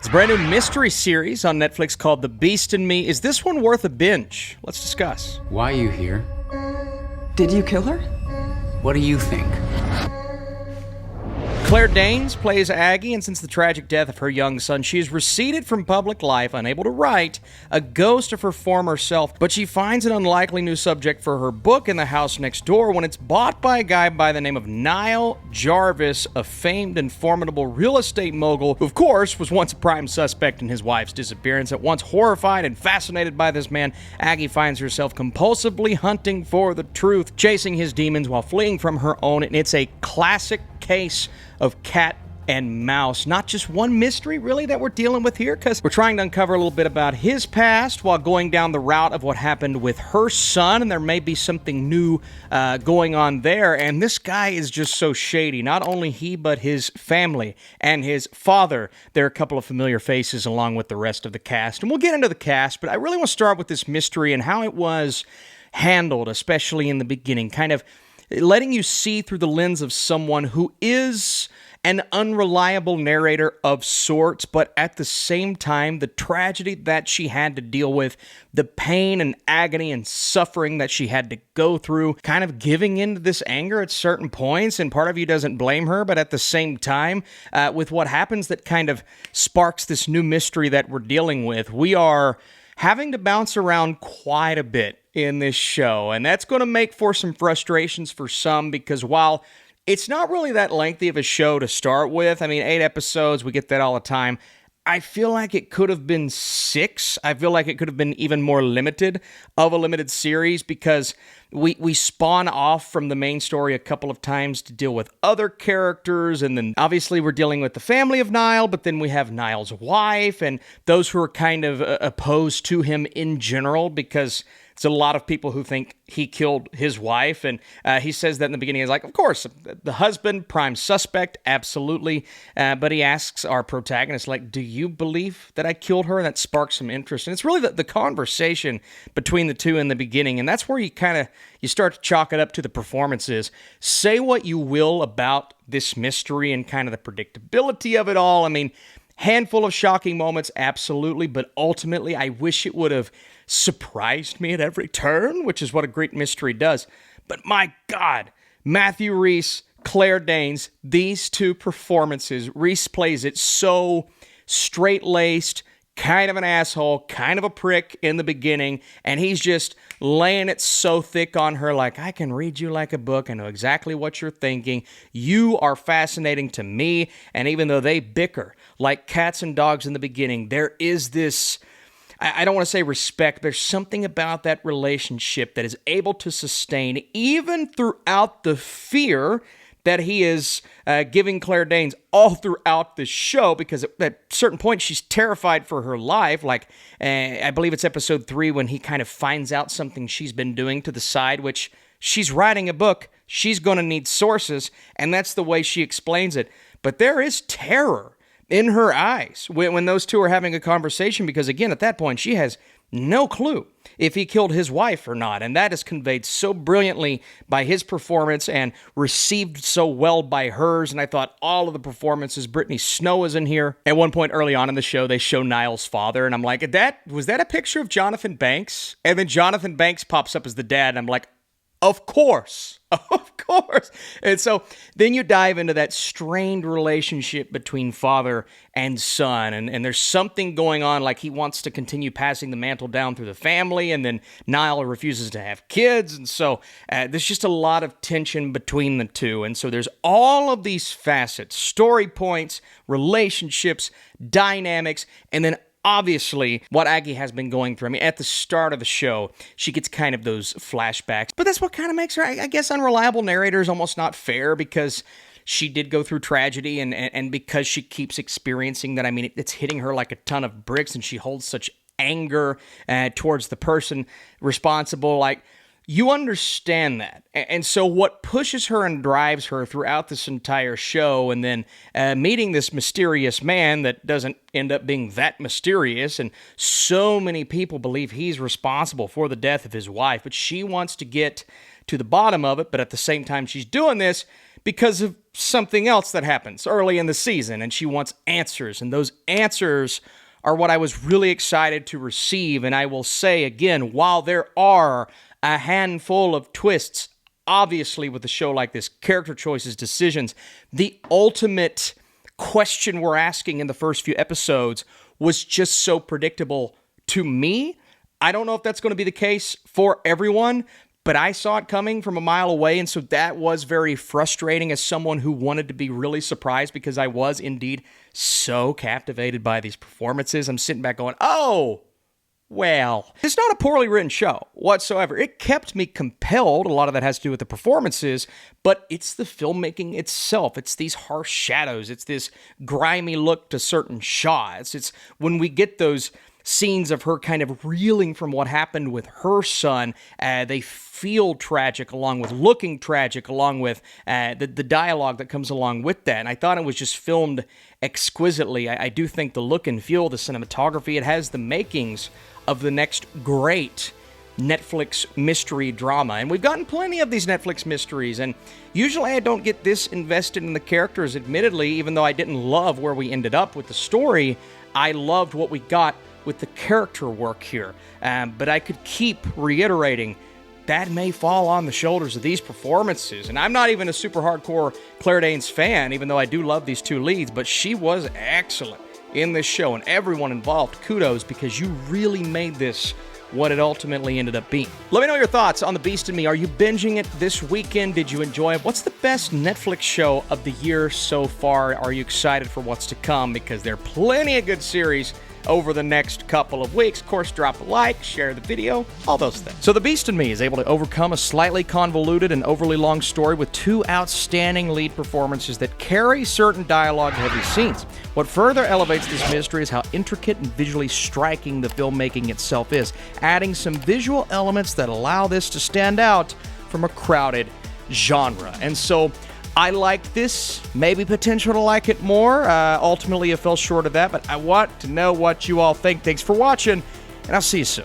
It's a brand new mystery series on Netflix called The Beast in Me. Is this one worth a binge? Let's discuss. Why are you here? Did you kill her? What do you think? Claire Danes plays Aggie, and since the tragic death of her young son, she is receded from public life, unable to write, a ghost of her former self. But she finds an unlikely new subject for her book in the house next door when it's bought by a guy by the name of Nile Jarvis, a famed and formidable real estate mogul who, of course, was once a prime suspect in his wife's disappearance. At once horrified and fascinated by this man, Aggie finds herself compulsively hunting for the truth, chasing his demons while fleeing from her own, and it's a classic case of cat and mouse. Not just one mystery, really, that we're dealing with here, because we're trying to uncover a little bit about his past while going down the route of what happened with her son, and there may be something new going on there. And this guy is just so shady. Not only he, but his family and his father. There are a couple of familiar faces along with the rest of the cast. And we'll get into the cast, but I really want to start with this mystery and how it was handled, especially in the beginning, kind of letting you see through the lens of someone who is an unreliable narrator of sorts, but at the same time, the tragedy that she had to deal with, the pain and agony and suffering that she had to go through, kind of giving into this anger at certain points, and part of you doesn't blame her, but at the same time, with what happens that kind of sparks this new mystery that we're dealing with, we are having to bounce around quite a bit in this show, and that's going to make for some frustrations for some, because while it's not really that lengthy of a show to start with, I mean, 8 episodes, we get that all the time, I feel like it could have been 6. I feel like it could have been even more limited of a limited series, because we spawn off from the main story a couple of times to deal with other characters, and then obviously we're dealing with the family of Nile, but then we have Nile's wife and those who are kind of opposed to him in general, because it's a lot of people who think he killed his wife, and he says that in the beginning. He's like, of course, the husband, prime suspect, absolutely, but he asks our protagonist, like, do you believe that I killed her? And that sparks some interest, and it's really the conversation between the two in the beginning, and that's where you start to chalk it up to the performances. Say what you will about this mystery and kind of the predictability of it all. I mean, handful of shocking moments, absolutely, but ultimately, I wish it would have surprised me at every turn, which is what a great mystery does. But my God, Matthew Rhys, Claire Danes, these two performances, Rhys plays it so straight-laced, kind of an asshole, kind of a prick in the beginning, and he's just laying it so thick on her, like, I can read you like a book, I know exactly what you're thinking, you are fascinating to me, and even though they bicker like cats and dogs in the beginning, there is this, I don't want to say respect, there's something about that relationship that is able to sustain even throughout the fear that he is giving Claire Danes all throughout the show, because at a certain point she's terrified for her life. Like, I believe it's episode 3 when he kind of finds out something she's been doing to the side, which she's writing a book, she's going to need sources, and that's the way she explains it. But there is terror in her eyes when those two are having a conversation, because again, at that point, she has no clue if he killed his wife or not, and that is conveyed so brilliantly by his performance and received so well by hers. And I thought all of the performances, Brittany Snow is in here. At one point early on in the show, they show Nile's father, and I'm like, was that a picture of Jonathan Banks? And then Jonathan Banks pops up as the dad, and I'm like, of course. Of course. And so then you dive into that strained relationship between father and son. And there's something going on, like he wants to continue passing the mantle down through the family, and then Nile refuses to have kids. And so there's just a lot of tension between the two. And so there's all of these facets, story points, relationships, dynamics, and then obviously what Aggie has been going through. I mean, at the start of the show, she gets kind of those flashbacks, but that's what kind of makes her, I guess, unreliable narrator is almost not fair, because she did go through tragedy, and because she keeps experiencing that, I mean, it's hitting her like a ton of bricks, and she holds such anger towards the person responsible, like, you understand that. And so what pushes her and drives her throughout this entire show, and then meeting this mysterious man that doesn't end up being that mysterious, and so many people believe he's responsible for the death of his wife, but she wants to get to the bottom of it, but at the same time she's doing this because of something else that happens early in the season, and she wants answers, and those answers are what I was really excited to receive. And I will say again, while there are a handful of twists, obviously with a show like this, character choices, decisions, the ultimate question we're asking in the first few episodes was just so predictable to me. I don't know if that's going to be the case for everyone, but I saw it coming from a mile away, and so that was very frustrating as someone who wanted to be really surprised, because I was indeed so captivated by these performances. I'm sitting back going, oh, well, it's not a poorly written show whatsoever. It kept me compelled. A lot of that has to do with the performances, but it's the filmmaking itself. It's these harsh shadows. It's this grimy look to certain shots. It's when we get those scenes of her kind of reeling from what happened with her son. They feel tragic, along with looking tragic, along with the dialogue that comes along with that. And I thought it was just filmed exquisitely. I do think the look and feel, the cinematography, it has the makings of the next great Netflix mystery drama. And we've gotten plenty of these Netflix mysteries, and usually I don't get this invested in the characters, admittedly, even though I didn't love where we ended up with the story. I loved what we got with the character work here. But I could keep reiterating that may fall on the shoulders of these performances. And I'm not even a super hardcore Claire Danes fan, even though I do love these two leads, but she was excellent in this show, and everyone involved, kudos, because you really made this what it ultimately ended up being. Let me know your thoughts on The Beast in Me. Are you binging it this weekend? Did you enjoy it? What's the best Netflix show of the year so far? Are you excited for what's to come? Because there are plenty of good series over the next couple of weeks. Of course, drop a like, share the video, all those things. So The Beast in Me is able to overcome a slightly convoluted and overly long story with two outstanding lead performances that carry certain dialogue-heavy scenes. What further elevates this mystery is how intricate and visually striking the filmmaking itself is, adding some visual elements that allow this to stand out from a crowded genre. And so I like this, maybe potential to like it more. Ultimately, it fell short of that, but I want to know what you all think. Thanks for watching, and I'll see you soon.